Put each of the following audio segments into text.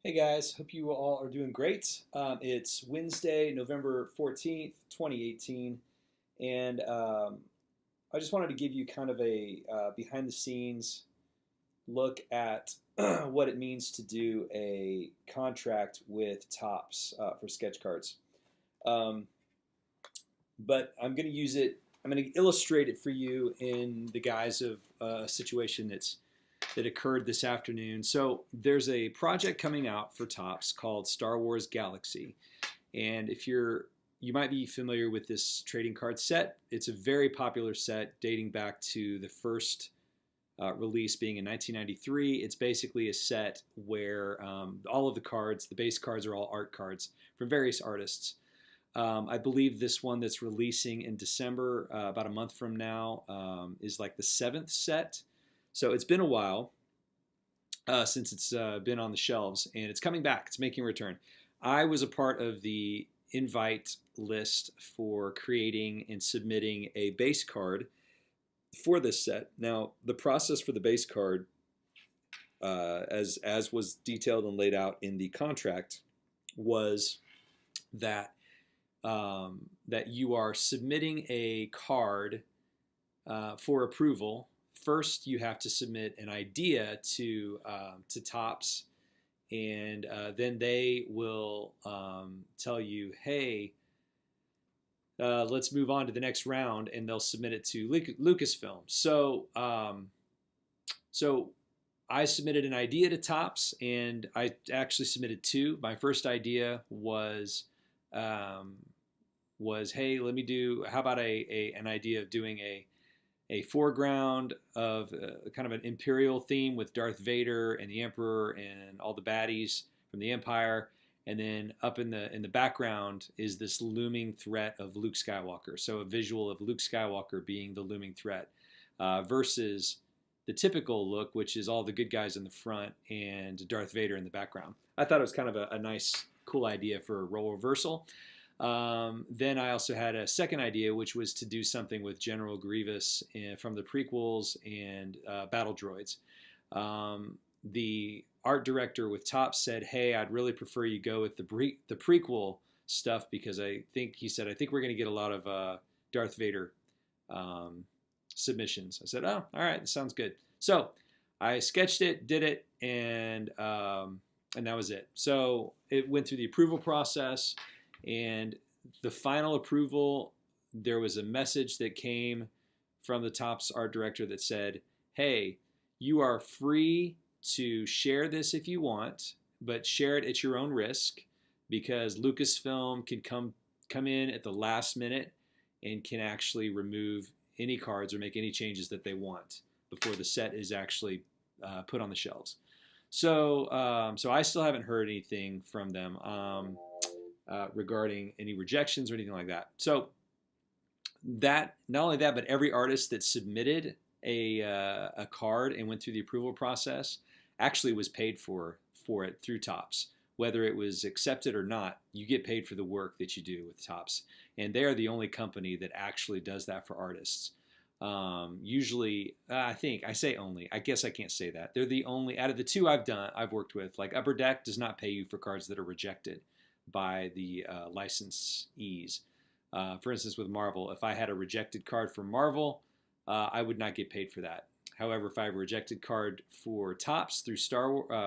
Hey guys, hope you all are doing great. It's Wednesday, November 14th, 2018, and I just wanted to give you kind of a behind the scenes look at what it means to do a contract with Topps for sketch cards. Um, but I'm going to illustrate it for you in the guise of a situation that occurred this afternoon. So there's a project coming out for Topps called Star Wars Galaxy, and if you might be familiar with this trading card set. It's a very popular set dating back to the first release being in 1993. It's basically a set where all of the cards, the base cards, are all art cards from various artists. I believe this one that's releasing in December, about a month from now, is like the seventh set. So it's been a while since it's been on the shelves, and it's coming back. It's making a return. I was a part of the invite list for creating and submitting a base card for this set. Now, the process for the base card, as was detailed and laid out in the contract, was that that you are submitting a card for approval. First, you have to submit an idea to Topps, and then they will tell you, "Hey, let's move on to the next round," and they'll submit it to Lucasfilm. So I submitted an idea to Topps, and I actually submitted two. My first idea um, was, "Hey, let me do. How about an idea of doing a foreground of kind of an imperial theme with Darth Vader and the Emperor and all the baddies from the Empire, and then up in the background is this looming threat of Luke Skywalker. So a visual of Luke Skywalker being the looming threat, versus the typical look, which is all the good guys in the front and Darth Vader in the background. I thought it was kind of a nice, cool idea for a role reversal. Then I also had a second idea, which was to do something with General Grievous from the prequels and battle droids. The art director with Topps said, "Hey, I'd really prefer you go with the prequel stuff because I think," he said, "I think we're going to get a lot of Darth Vader um, submissions." I said, "Oh, all right, that sounds good." So I sketched it, did it, and that was it. So it went through the approval process. And the final approval, there was a message that came from the Topps art director that said, "Hey, you are free to share this if you want, but share it at your own risk because Lucasfilm can come in at the last minute and can actually remove any cards or make any changes that they want before the set is actually put on the shelves." So I still haven't heard anything from them. Regarding any rejections or anything like that. So that, not only that, but every artist that submitted a card and went through the approval process actually was paid for it through Topps. Whether it was accepted or not, you get paid for the work that you do with Topps, and they are the only company that actually does that for artists. Usually, I think I say only. I guess I can't say that. They're the only out of the two I've worked with. Like Upper Deck does not pay you for cards that are rejected by the licensees. For instance, with Marvel, if I had a rejected card from Marvel, I would not get paid for that. However, if I have a rejected card for Topps through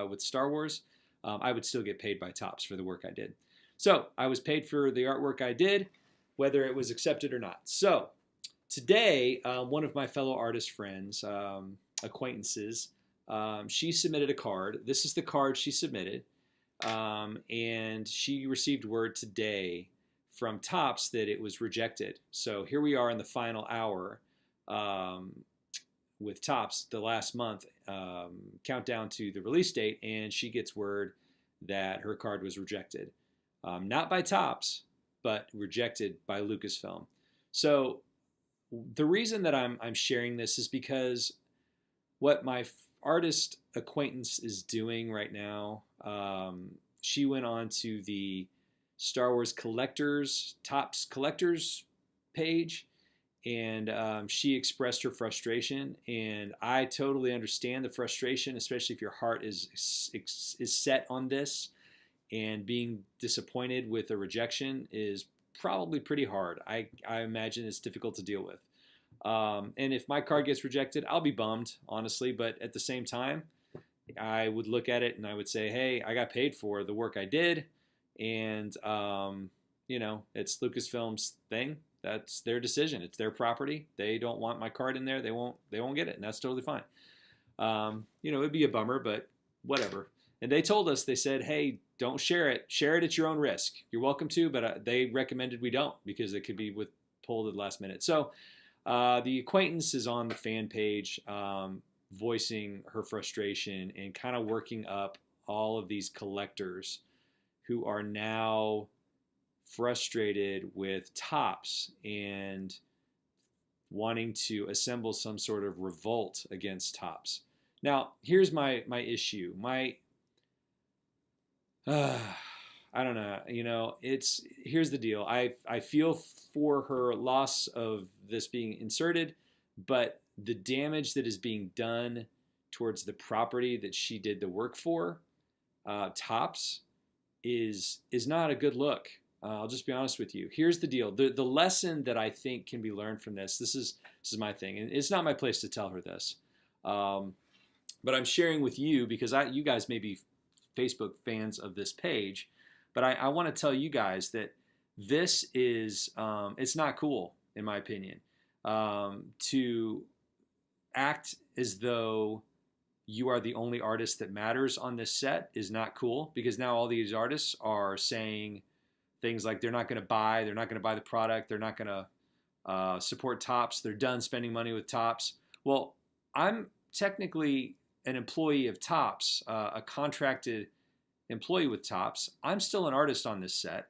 with Star Wars, I would still get paid by Topps for the work I did. So I was paid for the artwork I did, whether it was accepted or not. So today, one of my fellow artist friends, acquaintances, she submitted a card. This is the card she submitted. And she received word today from Topps that it was rejected. So here we are in the final hour with Topps, the last month, countdown to the release date, and she gets word that her card was rejected. Not by Topps, but rejected by Lucasfilm. So the reason that I'm sharing this is because what my artist acquaintance is doing right now, she went on to the Star Wars Collectors, Topps Collectors page, and she expressed her frustration, and I totally understand the frustration, especially if your heart is set on this, and being disappointed with a rejection is probably pretty hard. I imagine it's difficult to deal with. And if my card gets rejected, I'll be bummed, honestly, but at the same time, I would look at it and I would say, hey, I got paid for the work I did, and it's Lucasfilm's thing. That's their decision. It's their property. They don't want my card in there. They won't get it, and that's totally fine. It'd be a bummer, but whatever. And they told us, they said, hey, don't share it. Share it at your own risk. You're welcome to, but they recommended we don't because it could be pulled at the last minute. So the acquaintance is on the fan page, voicing her frustration and kind of working up all of these collectors who are now frustrated with Topps and wanting to assemble some sort of revolt against Topps. Now, here's my issue. I don't know. Here's the deal. I feel for her loss of this being inserted, but the damage that is being done towards the property that she did the work for, Topps, is not a good look. I'll just be honest with you. Here's the deal. The lesson that I think can be learned from this. This is my thing, and it's not my place to tell her this, but I'm sharing with you because you guys may be Facebook fans of this page, but I want to tell you guys that this is it's not cool, in my opinion, to act as though you are the only artist that matters on this set is not cool, because now all these artists are saying things like they're not going to buy the product, they're not going to support Topps, they're done spending money with Topps. Well, I'm technically an employee of Topps, a contracted employee with Topps. I'm still an artist on this set,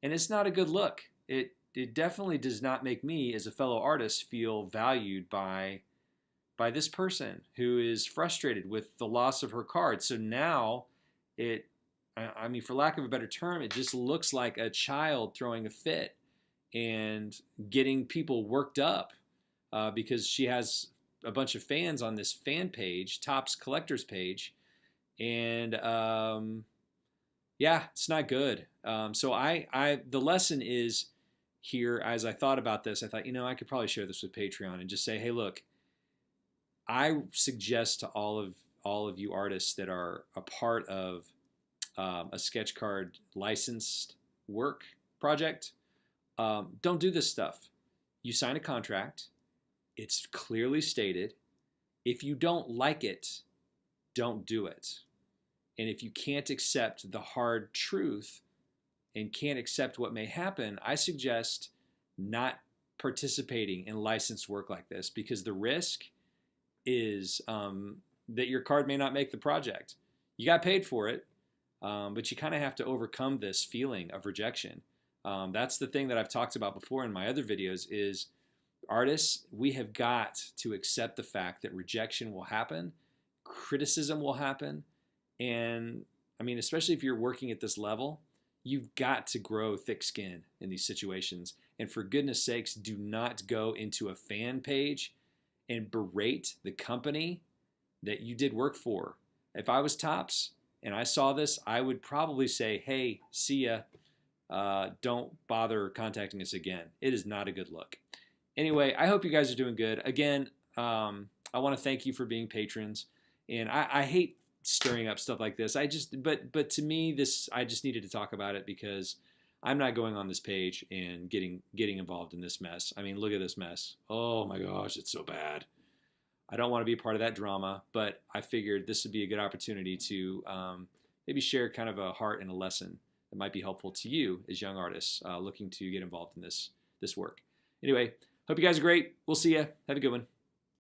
and it's not a good look. It definitely does not make me, as a fellow artist, feel valued by this person who is frustrated with the loss of her card. So now for lack of a better term, it just looks like a child throwing a fit and getting people worked up because she has a bunch of fans on this fan page, Topps collectors page, and it's not good. So the lesson is here, as I thought about this, I thought, I could probably share this with Patreon and just say, hey, look, I suggest to all of you artists that are a part of a sketch card licensed work project, don't do this stuff. You sign a contract. It's clearly stated. If you don't like it, don't do it. And if you can't accept the hard truth and can't accept what may happen, I suggest not participating in licensed work like this, because the risk is that your card may not make the project. You got paid for it, but you kind of have to overcome this feeling of rejection. That's the thing that I've talked about before in my other videos is artists, we have got to accept the fact that rejection will happen, criticism will happen, and especially if you're working at this level, you've got to grow thick skin in these situations. And for goodness sakes, do not go into a fan page and berate the company that you did work for. If I was Topps and I saw this, I would probably say, hey, see ya. Don't bother contacting us again. It is not a good look. Anyway, I hope you guys are doing good. Again, I want to thank you for being patrons. And I hate stirring up stuff like this. But to me, I just needed to talk about it because I'm not going on this page and getting involved in this mess. Look at this mess. Oh my gosh, it's so bad. I don't want to be a part of that drama, but I figured this would be a good opportunity to maybe share kind of a heart and a lesson that might be helpful to you as young artists looking to get involved in this work. Anyway, hope you guys are great. We'll see you. Have a good one.